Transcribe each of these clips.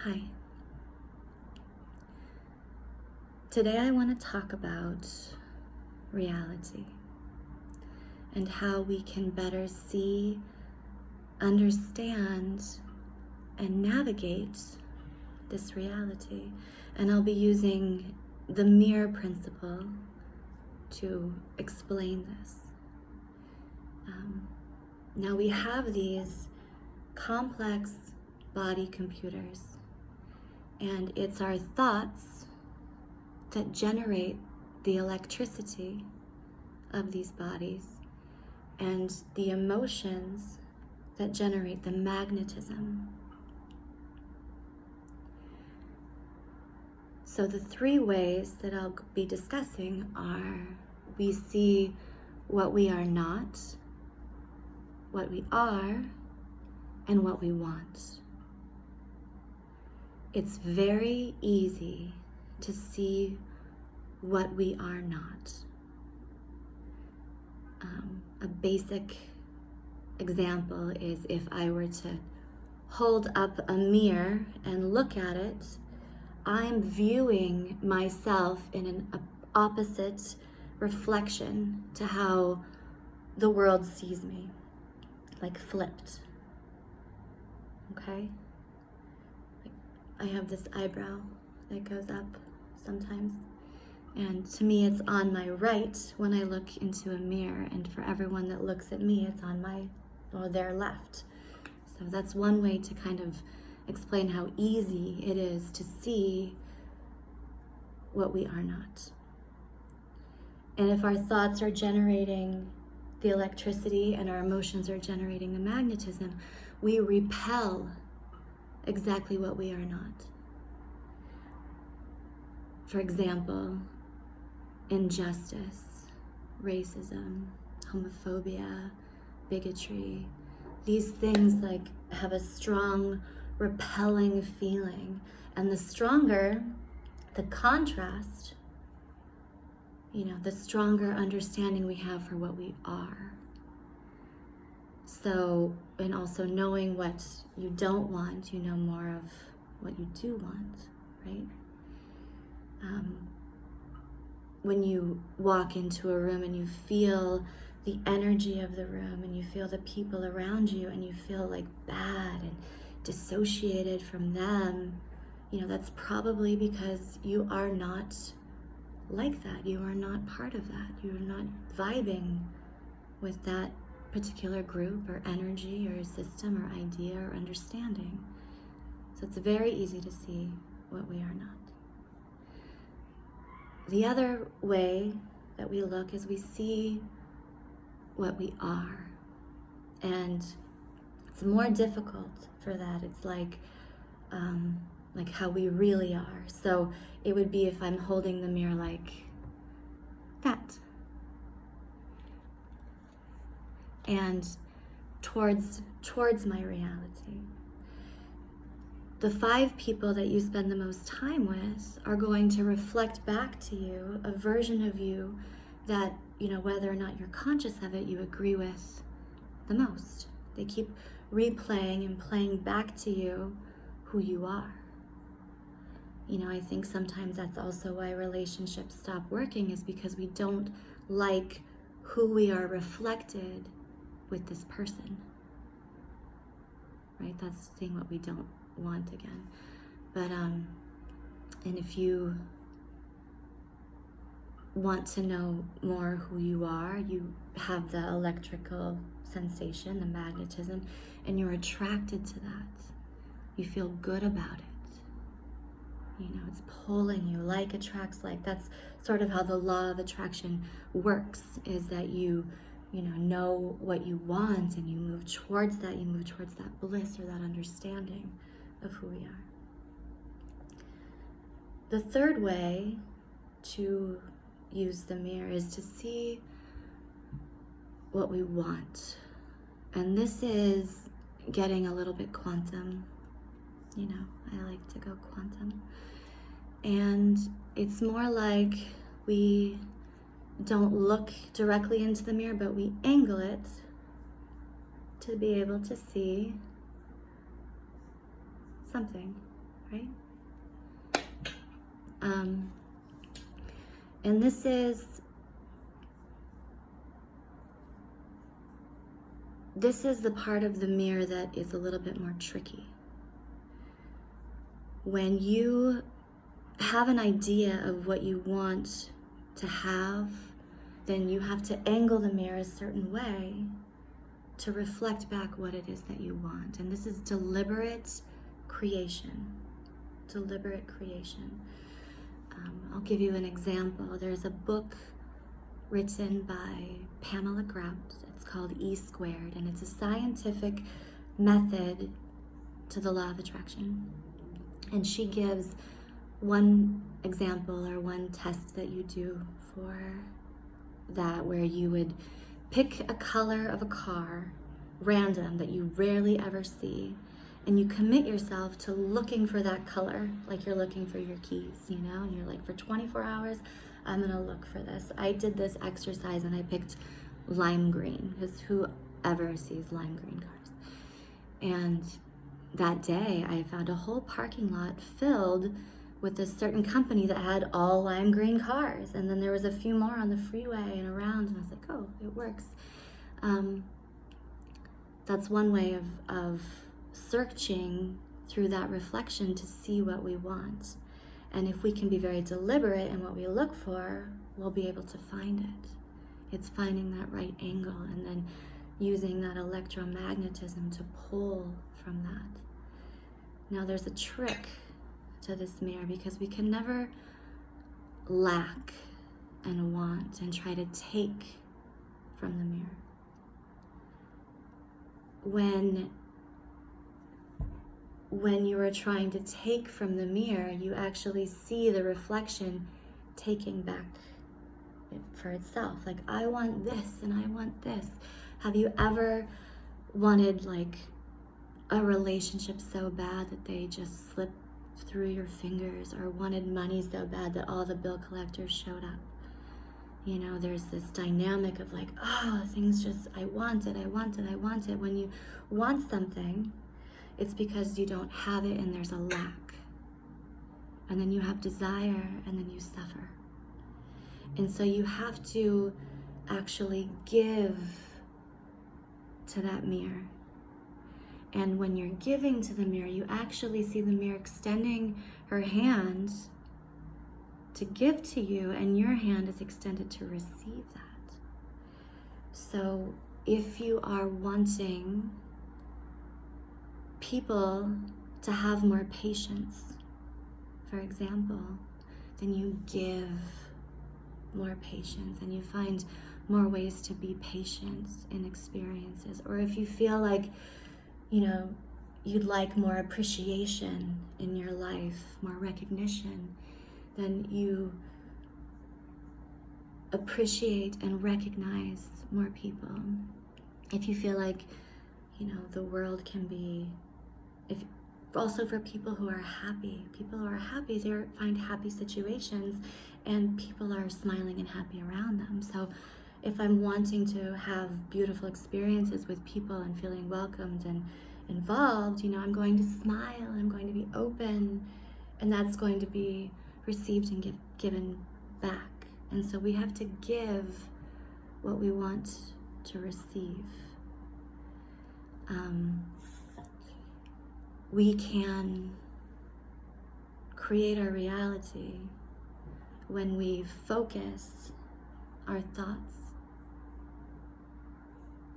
Hi. Today I want to talk about reality and how we can better see, understand, and navigate this reality. And I'll be using the mirror principle to explain this. Now we have these complex body computers, and it's our thoughts that generate the electricity of these bodies and the emotions that generate the magnetism. So the three ways that I'll be discussing are: we see what we are not, what we are, and what we want. It's very easy to see what we are not. A basic example is if I were to hold up a mirror and look at it, I'm viewing myself in an opposite reflection to how the world sees me, like flipped. Okay? I have this eyebrow that goes up sometimes, and to me it's on my right when I look into a mirror, and for everyone that looks at me it's on their left. So that's one way to kind of explain how easy it is to see what we are not. And if our thoughts are generating the electricity and our emotions are generating the magnetism, we repel exactly what we are not. For example, injustice, racism, homophobia, bigotry. These things have a strong repelling feeling, and the stronger the contrast, the stronger understanding we have for what we are. So, and also knowing what you don't want, you know more of what you do want, right? When you walk into a room and you feel the energy of the room and you feel the people around you and you feel bad and dissociated from them, that's probably because you are not like that. You are not part of that. You are not vibing with that particular group or energy or system or idea or understanding. So it's very easy to see what we are not. The other way that we look is we see what we are. And it's more difficult for that. It's like how we really are. So it would be if I'm holding the mirror like that. And towards my reality. The 5 people that you spend the most time with are going to reflect back to you a version of you that, whether or not you're conscious of it, you agree with the most. They keep replaying and playing back to you who you are. I think sometimes that's also why relationships stop working, is because we don't like who we are reflected with this person. Right? That's seeing what we don't want again. But and if you want to know more who you are, you have the electrical sensation, the magnetism, and you're attracted to that. You feel good about it. It's pulling you. Like attracts like. That's sort of how the law of attraction works, is that you know what you want and you move towards that. You move towards that bliss or that understanding of who we are. The third way to use the mirror is to see what we want. And this is getting a little bit quantum. I like to go quantum. And it's more like we don't look directly into the mirror, but we angle it to be able to see something. right? And this is the part of the mirror that is a little bit more tricky. When you have an idea of what you want to have, then you have to angle the mirror a certain way to reflect back what it is that you want. And this is deliberate creation. Deliberate creation. I'll give you an example. There's a book written by Pamela Grout. It's called E-Squared, and it's a scientific method to the law of attraction. And she gives one example or one test that you do for that, where you would pick a color of a car, random, that you rarely ever see, and you commit yourself to looking for that color, like you're looking for your keys, you know, and you're like, for 24 hours, I'm gonna look for this. I did this exercise and I picked lime green, because whoever sees lime green cars? And that day I found a whole parking lot filled with a certain company that had all lime green cars. And then there was a few more on the freeway and around, and I was like, oh, it works. That's one way of searching through that reflection to see what we want. And if we can be very deliberate in what we look for, we'll be able to find it. It's finding that right angle and then using that electromagnetism to pull from that. Now there's a trick to this mirror, because we can never lack and want and try to take from the mirror. When you are trying to take from the mirror, you actually see the reflection taking back for itself. Like, I want this and I want this. Have you ever wanted like a relationship so bad that they just slipped through your fingers, or wanted money so bad that all the bill collectors showed up? You know, there's this dynamic of like, oh, things just, I want it. When you want something, it's because you don't have it and there's a lack. And then you have desire and then you suffer. And so you have to actually give to that mirror. And when you're giving to the mirror, you actually see the mirror extending her hand to give to you, and your hand is extended to receive that. So if you are wanting people to have more patience, for example, then you give more patience and you find more ways to be patient in experiences. Or if you feel like, you know, you'd like more appreciation in your life, more recognition, then you appreciate and recognize more people. If you feel like, you know, the world can be, also for people who are happy, they find happy situations and people are smiling and happy around them. So if I'm wanting to have beautiful experiences with people and feeling welcomed and involved, you know, I'm going to smile, I'm going to be open, and that's going to be received and given back. And so we have to give what we want to receive. We can create our reality when we focus our thoughts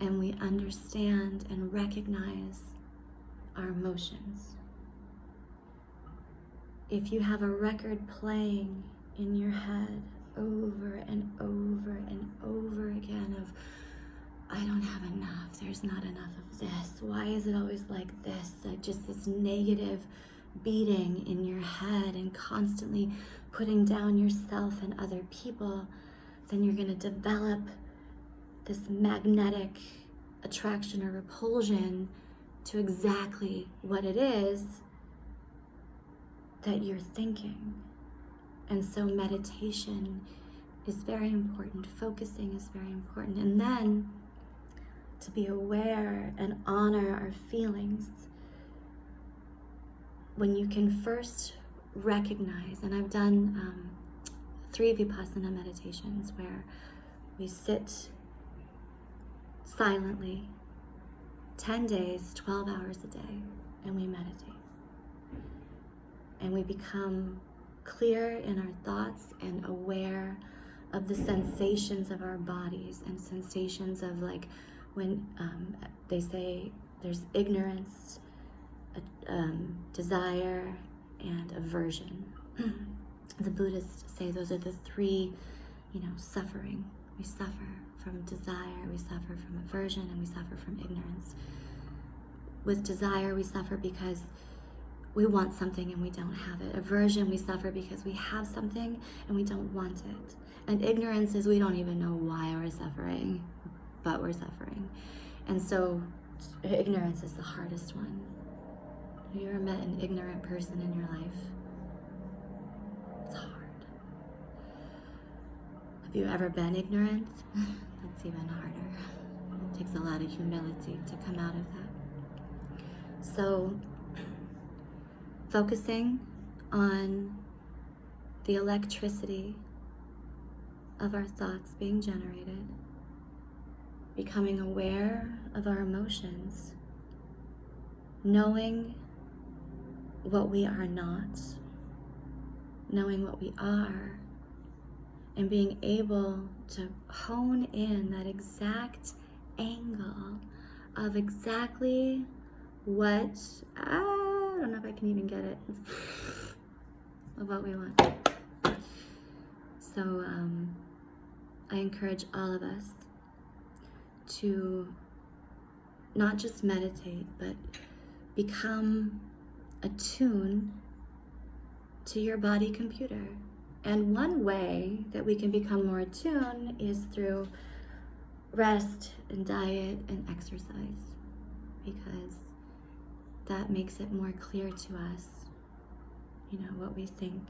and we understand and recognize our emotions. If you have a record playing in your head over and over and over again of, I don't have enough, there's not enough of this, why is it always like this, like just this negative beating in your head and constantly putting down yourself and other people, then you're going to develop this magnetic attraction or repulsion to exactly what it is that you're thinking. And so meditation is very important, focusing is very important, and then to be aware and honor our feelings. when you can first recognize, and I've done 3 Vipassana meditations where we sit silently 10 days, 12 hours a day, and we meditate. And we become clear in our thoughts and aware of the sensations of our bodies and sensations of, like, when they say there's ignorance, desire, and aversion. The Buddhists say those are the 3, suffering. We suffer from desire, we suffer from aversion, and we suffer from ignorance. With desire, we suffer because we want something and we don't have it. Aversion, we suffer because we have something and we don't want it. And ignorance is we don't even know why we're suffering, but we're suffering. And so ignorance is the hardest one. Have you ever met an ignorant person in your life? It's hard. Have you ever been ignorant? That's even harder. It takes a lot of humility to come out of that. So, focusing on the electricity of our thoughts being generated, becoming aware of our emotions, knowing what we are not, knowing what we are, and being able to hone in that exact angle of exactly what, I don't know if I can even get it, of what we want. So I encourage all of us to not just meditate, but become attuned to your body computer. And one way that we can become more attuned is through rest and diet and exercise, because that makes it more clear to us, what we think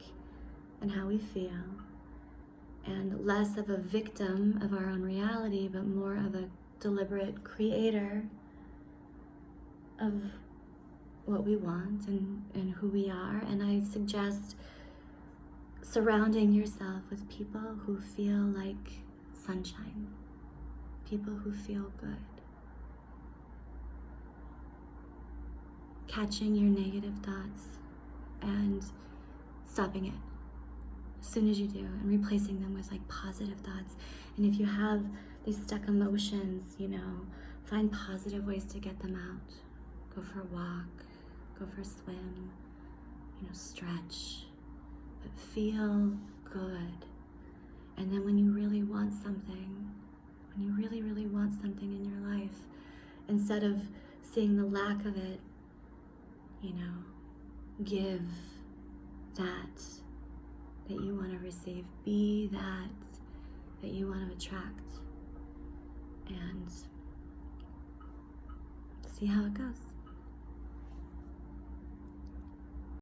and how we feel, and less of a victim of our own reality, but more of a deliberate creator of what we want and who we are. And I suggest surrounding yourself with people who feel like sunshine, people who feel good. Catching your negative thoughts and stopping it as soon as you do, and replacing them with, like, positive thoughts. And if you have these stuck emotions, find positive ways to get them out. Go for a walk, go for a swim, stretch, but feel good. And then when you really want something, when you really, really want something in your life, instead of seeing the lack of it, give that you want to receive. Be that you want to attract. And see how it goes.